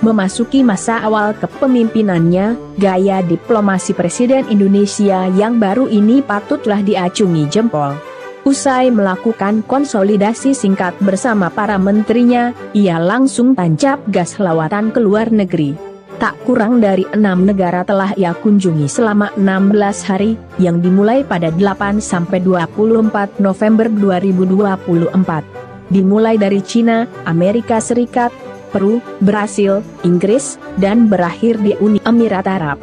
Memasuki masa awal kepemimpinannya, gaya diplomasi Presiden Indonesia yang baru ini patutlah diacungi jempol. Usai melakukan konsolidasi singkat bersama para menterinya, ia langsung tancap gas lawatan ke luar negeri. Tak kurang dari 6 negara telah ia kunjungi selama 16 hari, yang dimulai pada 8–24 November 2024. Dimulai dari Cina, Amerika Serikat, Peru, Brasil, Inggris, dan berakhir di Uni Emirat Arab.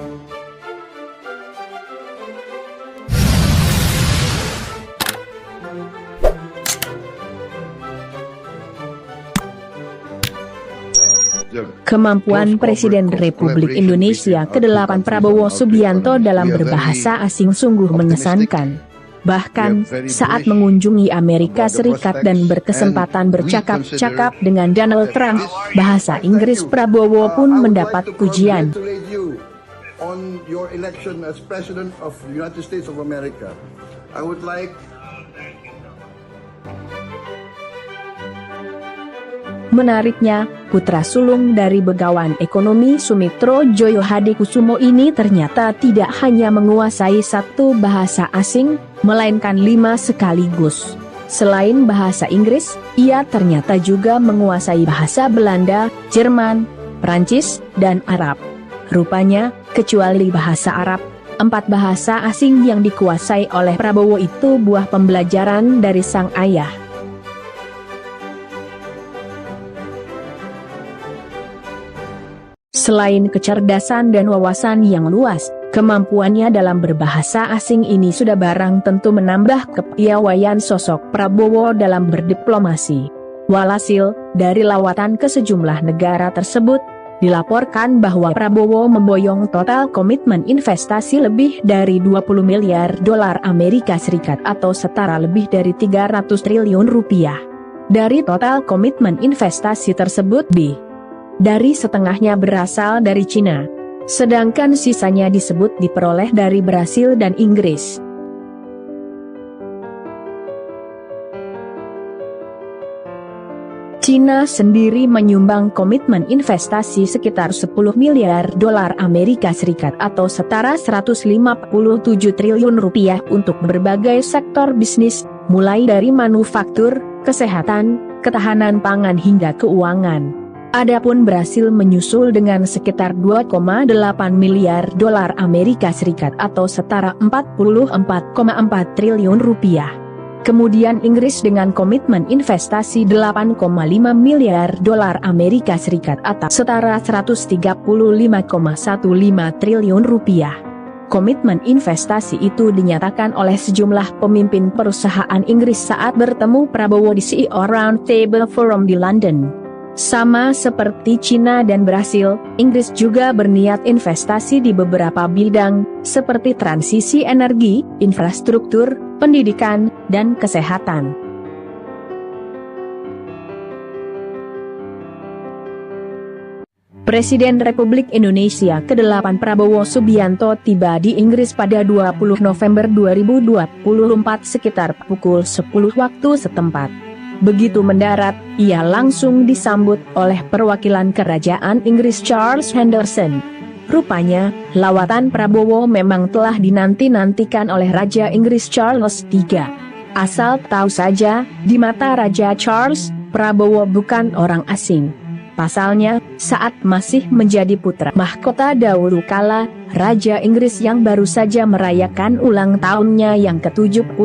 Kemampuan Presiden Republik Indonesia ke-8 Prabowo Subianto dalam berbahasa asing sungguh mengesankan. Bahkan, saat mengunjungi Amerika Serikat dan berkesempatan bercakap-cakap dengan Donald Trump, bahasa Inggris Prabowo pun mendapat pujian. Menariknya, putra sulung dari Begawan Ekonomi Sumitro Joyo Hadikusumo ini ternyata tidak hanya menguasai satu bahasa asing, melainkan 5 sekaligus. Selain bahasa Inggris, ia ternyata juga menguasai bahasa Belanda, Jerman, Prancis, dan Arab. Rupanya, kecuali bahasa Arab, 4 bahasa asing yang dikuasai oleh Prabowo itu buah pembelajaran dari sang ayah. Selain kecerdasan dan wawasan yang luas, kemampuannya dalam berbahasa asing ini sudah barang tentu menambah kepiawaian sosok Prabowo dalam berdiplomasi. Walhasil, dari lawatan ke sejumlah negara tersebut, dilaporkan bahwa Prabowo memboyong total komitmen investasi lebih dari 20 miliar dolar Amerika Serikat atau setara lebih dari 300 triliun rupiah. Dari total komitmen investasi tersebut dari setengahnya berasal dari Cina, sedangkan sisanya disebut diperoleh dari Brasil dan Inggris. Cina sendiri menyumbang komitmen investasi sekitar 10 miliar dolar Amerika Serikat atau setara 157 triliun rupiah untuk berbagai sektor bisnis, mulai dari manufaktur, kesehatan, ketahanan pangan hingga keuangan. Adapun Brasil menyusul dengan sekitar 2,8 miliar dolar Amerika Serikat atau setara 44,4 triliun rupiah. Kemudian Inggris dengan komitmen investasi 8,5 miliar dolar Amerika Serikat atau setara 135,15 triliun rupiah. Komitmen investasi itu dinyatakan oleh sejumlah pemimpin perusahaan Inggris saat bertemu Prabowo di CEO Round Table Forum di London. Sama seperti Cina dan Brasil, Inggris juga berniat investasi di beberapa bidang, seperti transisi energi, infrastruktur, pendidikan, dan kesehatan. Presiden Republik Indonesia ke-8 Prabowo Subianto tiba di Inggris pada 20 November 2024 sekitar pukul 10 waktu setempat. Begitu mendarat, ia langsung disambut oleh perwakilan Kerajaan Inggris Charles Henderson. Rupanya, lawatan Prabowo memang telah dinanti-nantikan oleh Raja Inggris Charles III. Asal tahu saja, di mata Raja Charles, Prabowo bukan orang asing. Pasalnya, saat masih menjadi putra mahkota dahulu kala, Raja Inggris yang baru saja merayakan ulang tahunnya yang ke-76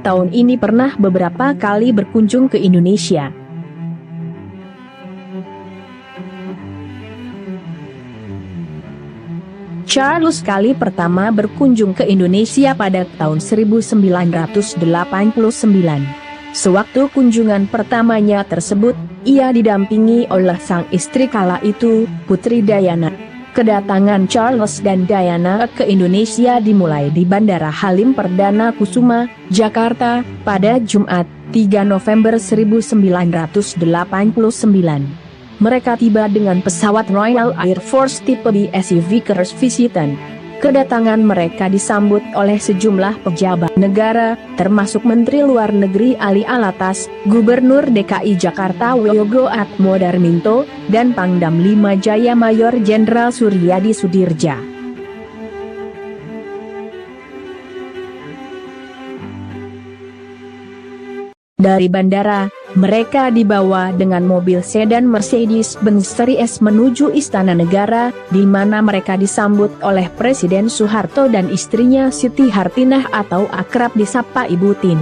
tahun ini pernah beberapa kali berkunjung ke Indonesia. Charles kali pertama berkunjung ke Indonesia pada tahun 1989. Sewaktu kunjungan pertamanya tersebut, ia didampingi oleh sang istri kala itu, Putri Diana. Kedatangan Charles dan Diana ke Indonesia dimulai di Bandara Halim Perdana Kusuma, Jakarta, pada Jumat, 3 November 1989. Mereka tiba dengan pesawat Royal Air Force tipe BSC Vickers Visitant. Kedatangan mereka disambut oleh sejumlah pejabat negara, termasuk Menteri Luar Negeri Ali Alatas, Gubernur DKI Jakarta Wiyogo Atmodarminto, dan Pangdam 5 Jaya Mayor Jenderal Suryadi Sudirja. Dari bandara, mereka dibawa dengan mobil sedan Mercedes-Benz Seri S menuju Istana Negara, di mana mereka disambut oleh Presiden Soeharto dan istrinya Siti Hartinah atau akrab disapa Ibu Tin.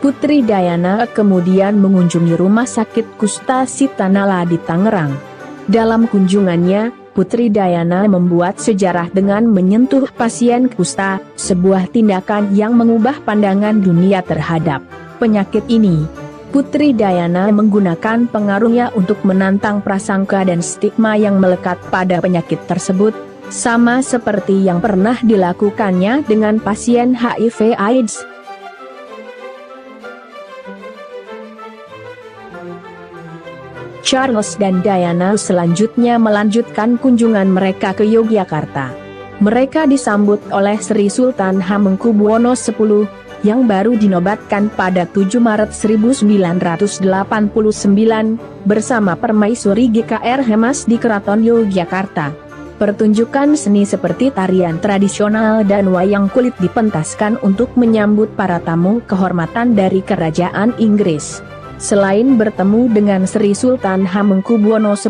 Putri Diana kemudian mengunjungi Rumah Sakit Kusta Sitanala di Tangerang. Dalam kunjungannya, Putri Diana membuat sejarah dengan menyentuh pasien kusta, sebuah tindakan yang mengubah pandangan dunia terhadap penyakit ini. Putri Diana menggunakan pengaruhnya untuk menantang prasangka dan stigma yang melekat pada penyakit tersebut, sama seperti yang pernah dilakukannya dengan pasien HIV/AIDS. Charles dan Diana selanjutnya melanjutkan kunjungan mereka ke Yogyakarta. Mereka disambut oleh Sri Sultan Hamengkubuwono X yang baru dinobatkan pada 7 Maret 1989, bersama Permaisuri GKR Hemas di Keraton Yogyakarta. Pertunjukan seni seperti tarian tradisional dan wayang kulit dipentaskan untuk menyambut para tamu kehormatan dari Kerajaan Inggris. Selain bertemu dengan Sri Sultan Hamengkubuwono X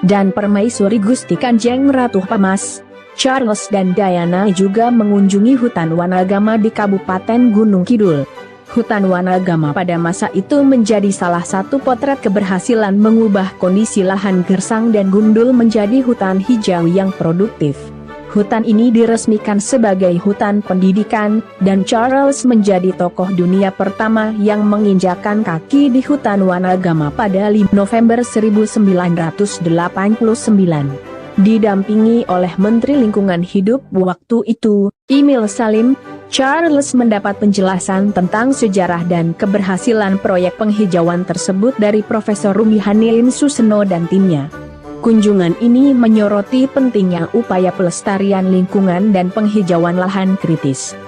dan Permaisuri Gusti Kanjeng Ratu Pamas, Charles dan Diana juga mengunjungi hutan Wanagama di Kabupaten Gunung Kidul. Hutan Wanagama pada masa itu menjadi salah satu potret keberhasilan mengubah kondisi lahan gersang dan gundul menjadi hutan hijau yang produktif. Hutan ini diresmikan sebagai hutan pendidikan, dan Charles menjadi tokoh dunia pertama yang menginjakkan kaki di hutan Wanagama pada 5 November 1989. Didampingi oleh Menteri Lingkungan Hidup waktu itu, Emil Salim, Charles mendapat penjelasan tentang sejarah dan keberhasilan proyek penghijauan tersebut dari Profesor Rumi Hanilin Suseno dan timnya. Kunjungan ini menyoroti pentingnya upaya pelestarian lingkungan dan penghijauan lahan kritis.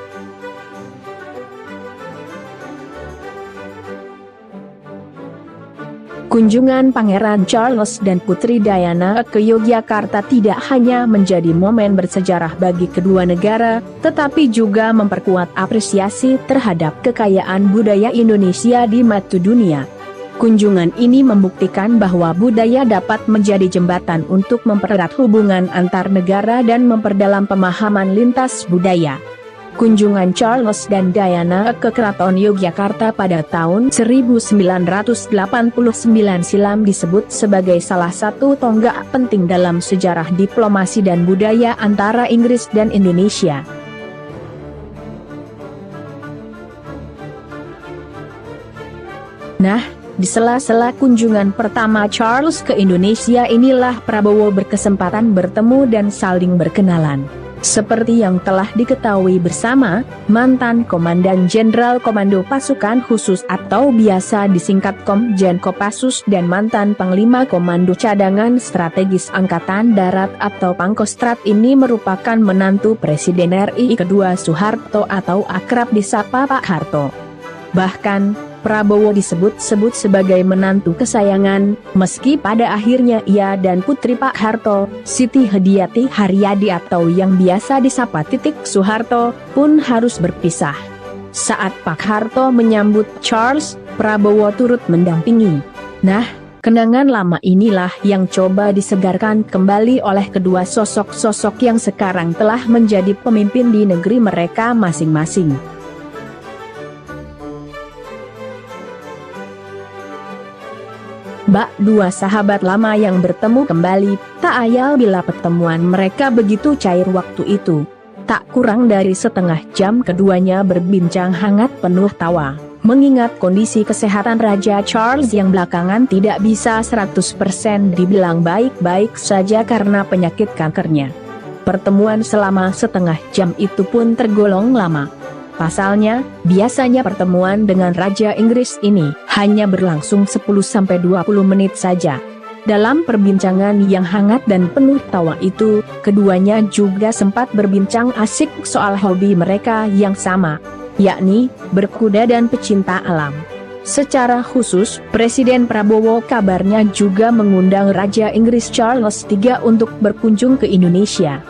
Kunjungan Pangeran Charles dan Putri Diana ke Yogyakarta tidak hanya menjadi momen bersejarah bagi kedua negara, tetapi juga memperkuat apresiasi terhadap kekayaan budaya Indonesia di mata dunia. Kunjungan ini membuktikan bahwa budaya dapat menjadi jembatan untuk mempererat hubungan antar negara dan memperdalam pemahaman lintas budaya. Kunjungan Charles dan Diana ke Keraton Yogyakarta pada tahun 1989 silam disebut sebagai salah satu tonggak penting dalam sejarah diplomasi dan budaya antara Inggris dan Indonesia. Nah, di sela-sela kunjungan pertama Charles ke Indonesia inilah Prabowo berkesempatan bertemu dan saling berkenalan. Seperti yang telah diketahui bersama, mantan Komandan Jenderal Komando Pasukan Khusus atau biasa disingkat Komjen Kopassus dan mantan Panglima Komando Cadangan Strategis Angkatan Darat atau Pangkostrat ini merupakan menantu Presiden RI kedua Soeharto atau akrab disapa Pak Harto. Bahkan, Prabowo disebut-sebut sebagai menantu kesayangan, meski pada akhirnya ia dan putri Pak Harto, Siti Hediati Haryadi atau yang biasa disapa Titik Soeharto, pun harus berpisah. Saat Pak Harto menyambut Charles, Prabowo turut mendampingi. Nah, kenangan lama inilah yang coba disegarkan kembali oleh kedua sosok-sosok yang sekarang telah menjadi pemimpin di negeri mereka masing-masing. Bak dua sahabat lama yang bertemu kembali, tak ayal bila pertemuan mereka begitu cair waktu itu. Tak kurang dari setengah jam keduanya berbincang hangat penuh tawa, mengingat kondisi kesehatan Raja Charles yang belakangan tidak bisa 100% dibilang baik-baik saja karena penyakit kankernya. Pertemuan selama setengah jam itu pun tergolong lama. Pasalnya, biasanya pertemuan dengan Raja Inggris ini hanya berlangsung 10-20 menit saja. Dalam perbincangan yang hangat dan penuh tawa itu, keduanya juga sempat berbincang asik soal hobi mereka yang sama, yakni berkuda dan pecinta alam. Secara khusus, Presiden Prabowo kabarnya juga mengundang Raja Inggris Charles III untuk berkunjung ke Indonesia.